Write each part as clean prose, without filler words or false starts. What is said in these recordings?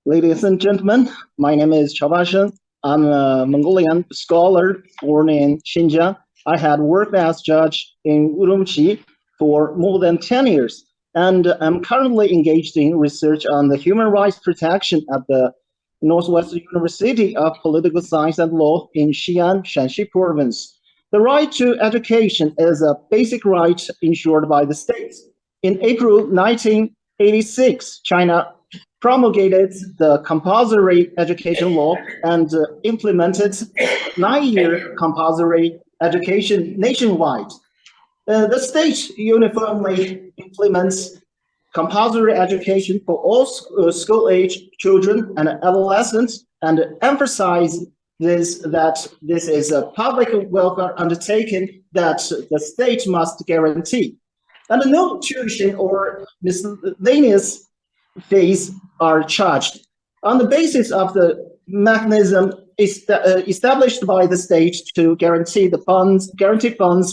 Ladies and gentlemen, my name is Chao. I'm a Mongolian scholar born in Xinjiang. I had worked as judge in Urumqi for more than 10 years, and I'm currently engaged in research on the human rights protection at the Northwest University of Political Science and Law in Xi'an, Shanxi province. The right to education is a basic right ensured by the state. In April 1986, China promulgated the compulsory education law and implemented 9-year compulsory education nationwide. The state uniformly implements compulsory education for all school-age children and adolescents and emphasizes that this is a public welfare undertaking that the state must guarantee. And no tuition or miscellaneous fees are charged on the basis of the mechanism established by the state to guarantee funds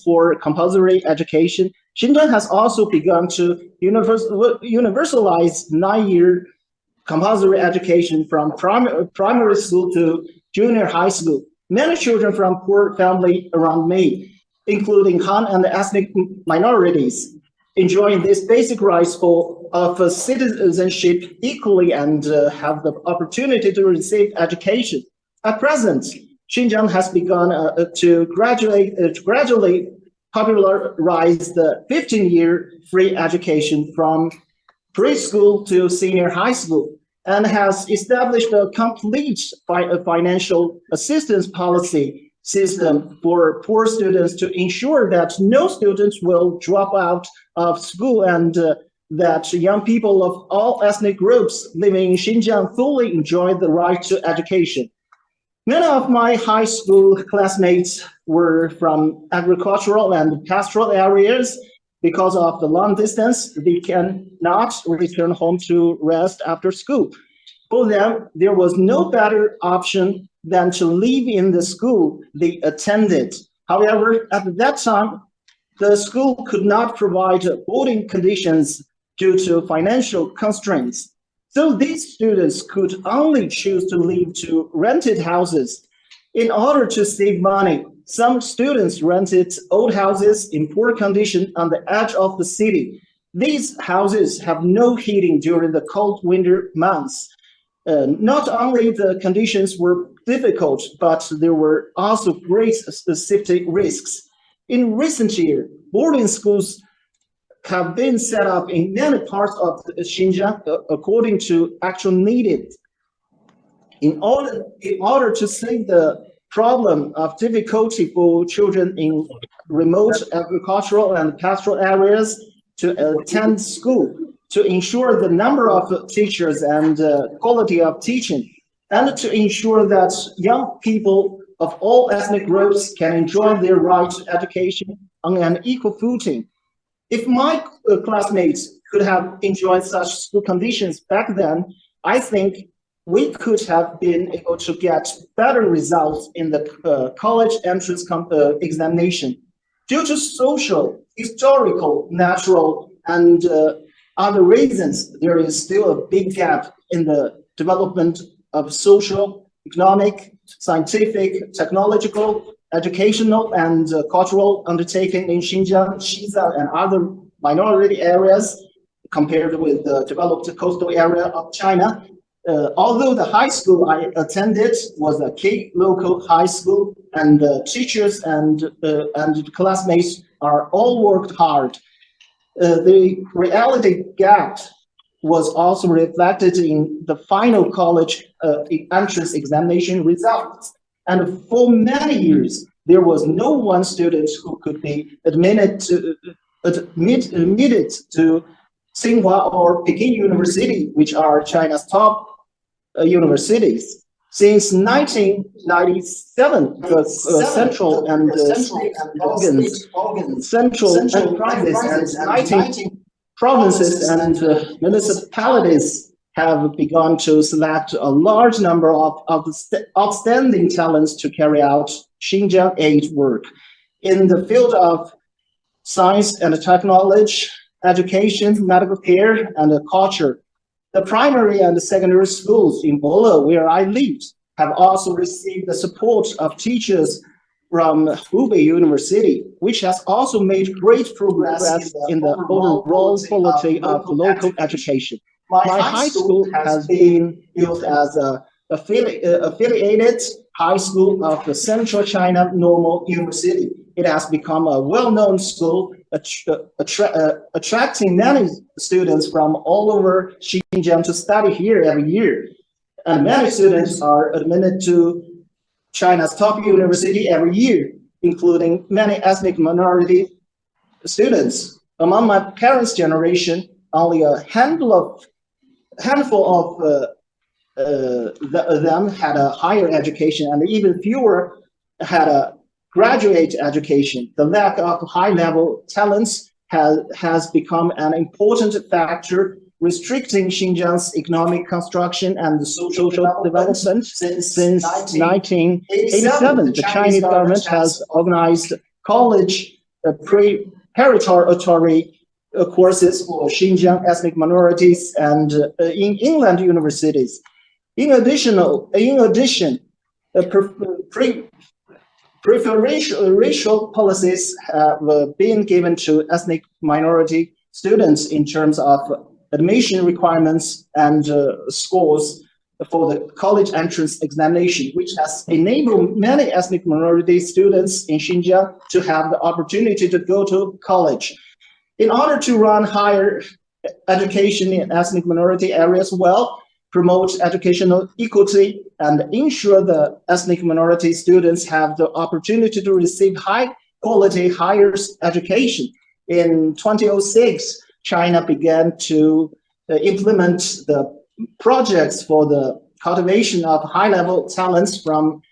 for compulsory education. Xinjiang has also begun to universalize 9-year compulsory education from primary school to junior high school. Many children from poor families around me, including Han and ethnic minorities, enjoying these basic rights of citizenship equally and have the opportunity to receive education. At present, Xinjiang has begun to gradually popularize the 15-year free education from preschool to senior high school and has established a complete financial assistance policy system for poor students to ensure that no students will drop out of school and that young people of all ethnic groups living in Xinjiang fully enjoy the right to education. Many of my high school classmates were from agricultural and pastoral areas. Because of the long distance, they cannot return home to rest after school. For them, there was no better option than to live in the school they attended. However, at that time, the school could not provide boarding conditions due to financial constraints. So these students could only choose to live to rented houses. In order to save money, some students rented old houses in poor condition on the edge of the city. These houses have no heating during the cold winter months. Not only the conditions were difficult, but there were also great safety risks. In recent years, boarding schools have been set up in many parts of Xinjiang according to actual needed. In order to save the problem of difficulty for children in remote agricultural and pastoral areas to attend school, to ensure the number of teachers and quality of teaching, and to ensure that young people of all ethnic groups can enjoy their right to education on an equal footing. If my classmates could have enjoyed such school conditions back then, I think we could have been able to get better results in the college entrance examination. Due to social, historical, natural, and other reasons, there is still a big gap in the development of social, economic, scientific, technological, educational, and cultural undertaking in Xinjiang, Xizang, and other minority areas compared with the developed coastal area of China. Although the high school I attended was a key local high school, and the teachers and classmates are all worked hard, the reality gap was also reflected in the final college entrance examination results. And for many years, there was no one student who could be admitted to Tsinghua or Peking University, which are China's top universities. Since 1997, the central and state organs, central enterprises, and 19 provinces and municipalities have begun to select a large number of outstanding talents to carry out Xinjiang aid work in the field of science and technology, education, medical care, and culture. The primary and secondary schools in Bolo, where I lived, have also received the support of teachers from Hubei University, which has also made great progress in the overall quality of local education. My high school has been built as an affiliated high school of the Central China Normal University. It has become a well-known school, attracting many students from all over Xinjiang to study here every year. And many students are admitted to China's top university every year, including many ethnic minority students. Among my parents' generation, only a handful of them had a higher education, and even fewer had a graduate education. The lack of high-level talents has become an important factor restricting Xinjiang's economic construction and social development. Since 1987, the Chinese government has organized college preparatory courses for Xinjiang ethnic minorities and in inland universities. In addition, preferential policies have been given to ethnic minority students in terms of admission requirements and scores for the college entrance examination, which has enabled many ethnic minority students in Xinjiang to have the opportunity to go to college. In order to run higher education in ethnic minority areas well, promote educational equity, and ensure the ethnic minority students have the opportunity to receive high-quality higher education. In 2006, China began to implement the projects for the cultivation of high-level talents from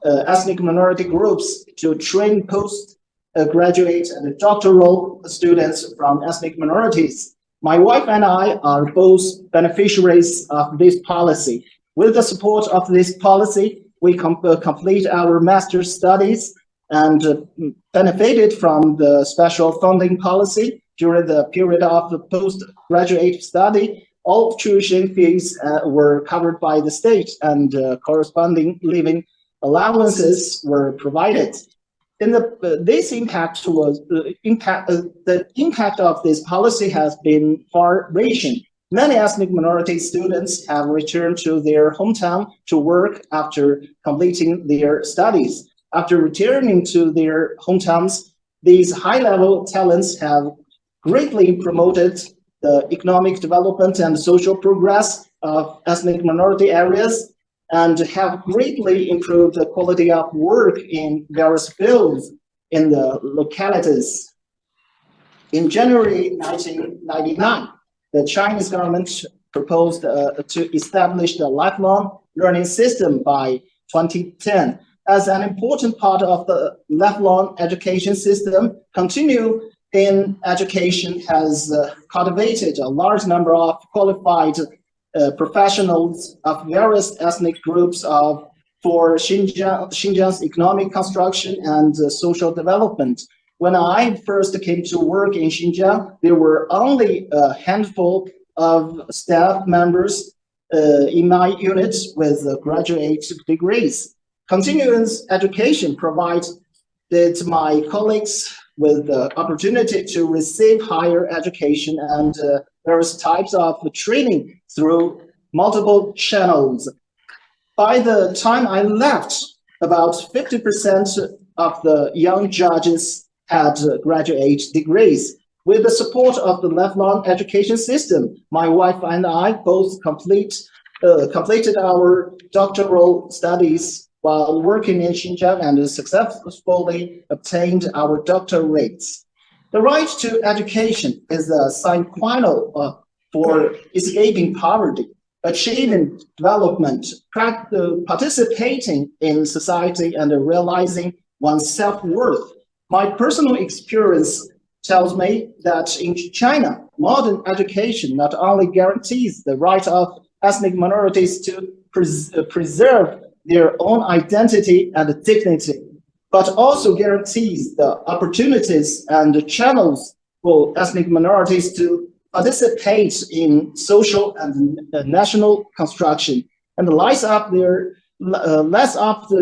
ethnic minority groups to train postgraduate and doctoral students from ethnic minorities. My wife and I are both beneficiaries of this policy. With the support of this policy, we complete our master's studies and benefited from the special funding policy during the period of the postgraduate study. All tuition fees were covered by the state, and corresponding living allowances were provided. The impact of this policy has been far-reaching. Many ethnic minority students have returned to their hometown to work after completing their studies. After returning to their hometowns, these high-level talents have greatly promoted the economic development and social progress of ethnic minority areas, and have greatly improved the quality of work in various fields in the localities. In January 1999, the Chinese government proposed to establish the lifelong learning system by 2010. As an important part of the lifelong education system, continuing education has cultivated a large number of qualified professionals of various ethnic groups for Xinjiang's economic construction and social development. When I first came to work in Xinjiang, there were only a handful of staff members in my unit with graduate degrees. Continuous education provided my colleagues with the opportunity to receive higher education and various types of training through multiple channels. By the time I left, about 50% of the young judges had graduate degrees. With the support of the lifelong education system, my wife and I both completed our doctoral studies while working in Xinjiang and successfully obtained our doctorates. The right to education is a sine qua non for escaping poverty, achieving development, participating in society, and realizing one's self-worth. My personal experience tells me that in China, modern education not only guarantees the right of ethnic minorities to preserve their own identity and dignity, but also guarantees the opportunities and the channels for ethnic minorities to participates in social and national construction and lights up the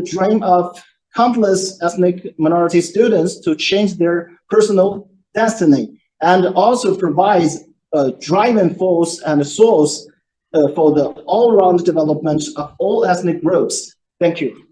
dream of countless ethnic minority students to change their personal destiny, and also provides a driving force and a source for the all-round development of all ethnic groups. Thank you.